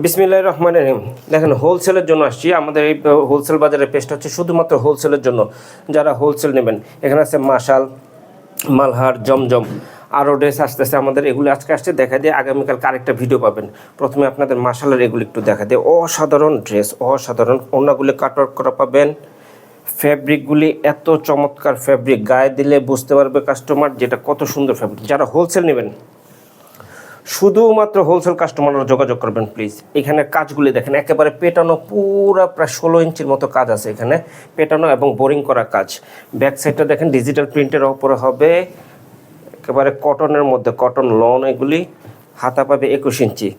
বিসমিল্লাহির রহমানির রহিম। দেখেন, হোলসেলের জন্য আসছি। আমাদের এই হোলসেল বাজারের পেজটা হচ্ছে শুধুমাত্র হোলসেলের জন্য। যারা হোলসেল নেবেন, এখানে আছে মাশাল, মালহার, জমজম, আরও ড্রেস আসতেছে আমাদের। এগুলি আজকে আসছে, দেখা দিয়ে আগামীকাল আরেকটা ভিডিও পাবেন। প্রথমে আপনাদের মাশালের এগুলি একটু দেখা দিয়ে। অসাধারণ ড্রেস, অসাধারণ। ওড়নাগুলি কাটওয়ার্ক করা পাবেন। ফ্যাব্রিকগুলি এত চমৎকার ফ্যাব্রিক, গায়ে দিলে বুঝতে পারবে কাস্টমার যেটা কত সুন্দর ফ্যাব্রিক। যারা হোলসেল নেবেন, শুধুমাত্র হোলসেল কাস্টমাররা যোগাযোগ করবেন প্লিজ। এখানে কাজগুলি দেখেন, একেবারে পেটানো, পুরো প্রায় 16 ইঞ্চির মতো কাজ আছে এখানে, পেটানো এবং বোরিং করা কাজ। ব্যাক সাইডটা দেখেন ডিজিটাল প্রিন্টের ওপরে হবে, একেবারে কটনের মধ্যে, কটন লন। এগুলি হাতা পাবে 21 ইঞ্চি।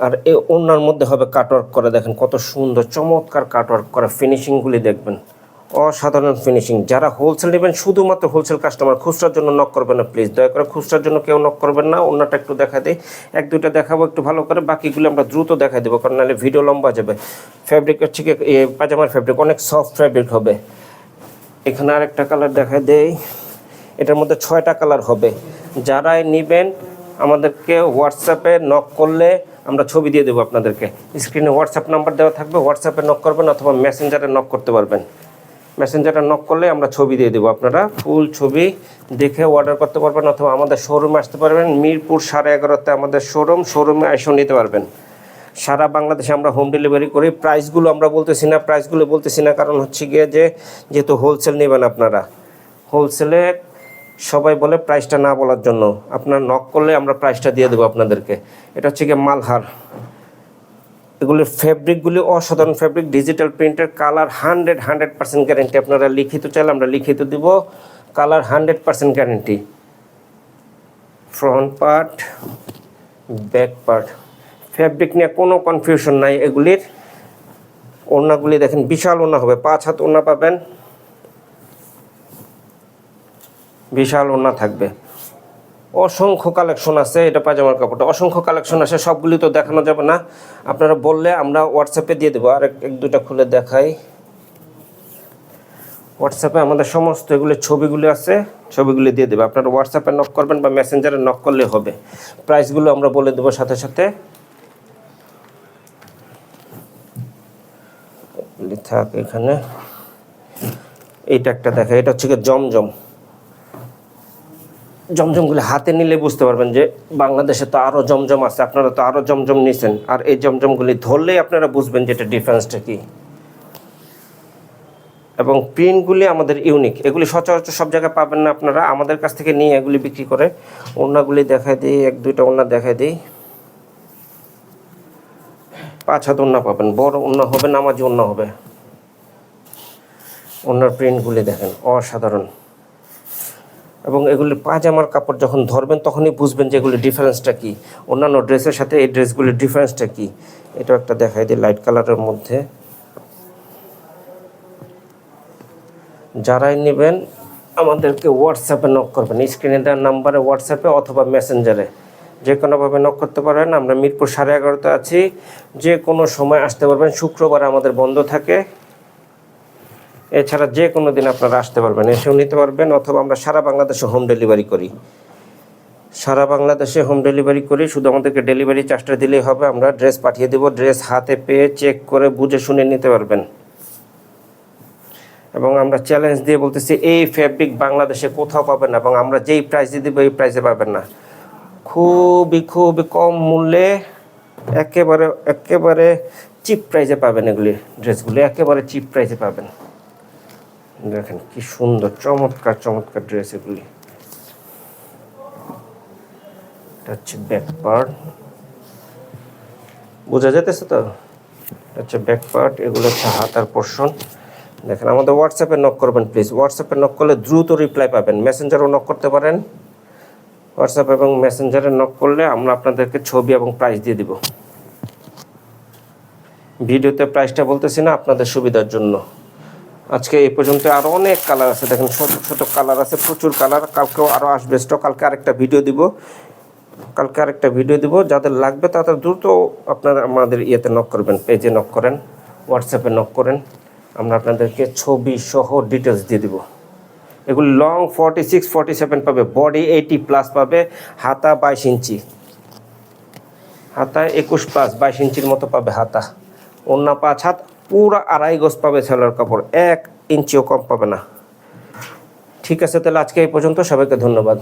আর এই ওড়নার মধ্যে হবে কাটওয়ার্ক করা। দেখেন কত সুন্দর চমৎকার কাটওয়ার্ক করা। ফিনিশিংগুলি দেখবেন, অসাধারণ ফিনিশিং। যারা হোলসেল নেবেন, শুধুমাত্র হোলসেল কাস্টমার, খুচরার জন্য নক করবেন না প্লিজ, দয়া করে খুচরার জন্য কেউ নক করবেন না। ওড়নাটা একটু দেখা দিই, এক দুইটা দেখাবো একটু ভালো করে, বাকিগুলো আমরা দ্রুত দেখা দেবো, কারণ নাহলে ভিডিও লম্বা যাবে। ফ্যাব্রিক হচ্ছে কি, পাজামার ফ্যাব্রিক অনেক সফট ফ্যাব্রিক হবে। এখানে আরেকটা কালার দেখা দেই, এটার মধ্যে 6টা কালার হবে। যারাই নেবেন আমাদেরকে হোয়াটসঅ্যাপে নক করলে আমরা ছবি দিয়ে দেবো আপনাদেরকে। স্ক্রিনে হোয়াটসঅ্যাপ নাম্বার দেওয়া থাকবে, হোয়াটসঅ্যাপে নক করবেন অথবা মেসেঞ্জারে নক করতে পারবেন। মেসেঞ্জারে নক করলে আমরা ছবি দিয়ে দেবো, আপনারা ফুল ছবি দেখে অর্ডার করতে পারবেন, অথবা আমাদের শোরুমে আসতে পারবেন। মিরপুর 11:30-তে আমাদের শোরুমে এসেও নিতে পারবেন। সারা বাংলাদেশে আমরা হোম ডেলিভারি করি। প্রাইসগুলো আমরা বলতেছি না, কারণ হচ্ছে গিয়ে যেহেতু হোলসেল নেবেন আপনারা, হোলসেলে সবাই বলে প্রাইসটা না বলার জন্য। আপনার নক করলে আমরা প্রাইসটা দিয়ে দেবো আপনাদেরকে। এটা হচ্ছে গিয়ে মালহার। এগুলির ফ্যাব্রিকগুলি অসাধারণ ফ্যাব্রিক, ডিজিটাল প্রিন্টের, কালার 100% গ্যারেন্টি। আপনারা লিখিত চাইলে আমরা লিখিত দিব, colour 100% guarantee. Front part, back part, fabric নিয়ে কোনো কনফিউশন নাই। এগুলির ওড়নাগুলি দেখেন, বিশাল ওড়না হবে, 5 হাত ওড়না পাবেন, বিশাল ওড়না থাকবে। অসংখ্য কালেকশন আছে, এটা পাজামার কাপড়টা অসংখ্য কালেকশন আছে, সবগুলি তো দেখানো যাবে না। আপনারা বললে আমরা হোয়াটসঅ্যাপে দিয়ে দেবো। আর এক দুটা খুলে দেখাই। হোয়াটসঅ্যাপে আমাদের সমস্ত এগুলো ছবিগুলি আছে, ছবিগুলি দিয়ে দেবে। আপনারা হোয়াটসঅ্যাপে নক করবেন বা মেসেঞ্জারে নক করলে হবে। প্রাইসগুলো আমরা বলে দেবো সাথে সাথে। থাক এখানে, এইটা একটা দেখা, এটা হচ্ছে জমজম। জমজমগুলি হাতে নিলে বুঝতে পারবেন যে বাংলাদেশে তো আরও জমজম আছে, আপনারা তো আরও জমজম নিছেন। আর এই জমজমগুলি ধরলেই আপনারা বুঝবেন যে এটা ডিফারেন্সটা কী। এবং প্রিন্টগুলি আমাদের ইউনিক, এগুলি সচরাচর সব জায়গায় পাবেন না আপনারা। আমাদের কাছ থেকে নিয়ে এগুলি বিক্রি করে। ওড়নাগুলি দেখাই দিই, এক দুইটা ওড়না দেখাই দিই। 5 হাত ওড়না পাবেন, বড় ওড়না হবে, নামাজি ওড়না হবে। ওড়নার প্রিন্টগুলি দেখেন, অসাধারণ। এবং এগুলি পাজামার কাপড় যখন ধরবেন তখনই বুঝবেন যে এগুলির ডিফারেন্সটা কী, অন্যান্য ড্রেসের সাথে এই ড্রেসগুলির ডিফারেন্সটা কী। এটা একটা দেখাই দিই লাইট কালারের মধ্যে। যারাই নেবেন আমাদেরকে হোয়াটসঅ্যাপে নক করবেন, স্ক্রিনে দেওয়ার নাম্বারে হোয়াটসঅ্যাপে অথবা মেসেঞ্জারে যে কোনোভাবে নক করতে পারেন। আমরা মিরপুর 11:30-তে আছি, যে কোনো সময় আসতে পারবেন। শুক্রবার আমাদের বন্ধ থাকে, এছাড়া যে কোনো দিন আপনারা আসতে পারবেন, এসেও নিতে পারবেন। অথবা আমরা সারা বাংলাদেশে হোম ডেলিভারি করি, শুধু আমাদেরকে ডেলিভারি চার্জটা দিলেই হবে। আমরা ড্রেস পাঠিয়ে দেবো, ড্রেস হাতে পেয়ে চেক করে বুঝে শুনে নিতে পারবেন। এবং আমরা চ্যালেঞ্জ দিয়ে বলতেছি, এই ফ্যাব্রিক বাংলাদেশে কোথাও পাবেন না, এবং আমরা যেই প্রাইসে দেবো এই প্রাইসে পাবেন না। খুবই কম মূল্যে, একেবারে চিপ প্রাইসে পাবেন। এগুলি ড্রেসগুলি একেবারে চিপ প্রাইসে পাবেন। দেখেন কি সুন্দর চমৎকার ড্রেস এগুলি। এটা হচ্ছে ব্যাক পার্ট, বোঝা যেতেছে তো? এটা হচ্ছে ব্যাক পার্ট, এগুলো হচ্ছে হাতার পোর্শন। দেখেন, আমাদের হোয়াটসঅ্যাপে নক করবেন প্লিজ। হোয়াটসঅ্যাপে নক করলে দ্রুত রিপ্লাই পাবেন। মেসেঞ্জারও নক করতে পারেন। হোয়াটসঅ্যাপ এবং মেসেঞ্জারে নক করলে আমরা আপনাদেরকে ছবি এবং প্রাইস দিয়ে দিব। ভিডিওতে প্রাইসটা বলতেছি না, আপনাদের সুবিধার জন্য। আজকে এই পর্যন্ত। আরও অনেক কালার আছে, দেখেন ছোট কালার আছে, প্রচুর কালার। কালকেও আরও আসবে স্টক, কালকে আরেকটা ভিডিও দিব। যাদের লাগবে তাদের দ্রুত আপনারা আমাদের ইয়েতে নক করবেন, পেজে নক করেন, হোয়াটসঅ্যাপে নক করেন। আমরা আপনাদেরকে ছবি সহ ডিটেলস দিয়ে দিব। এগুলি লং 46-47 পাবে, বডি 80+ পাবে, হাতা 22 ইঞ্চি। হাতা 21 প্লাস 22 ইঞ্চির মতো পাবে হাতা, ওড়না 5 হাত, পুরো 2.5 গজ পাবে সেলোয়ার কাপড়, 1 ইঞ্চিও কম পাবে না। ঠিক আছে, তাহলে আজকে এই পর্যন্ত, সবাইকে ধন্যবাদ।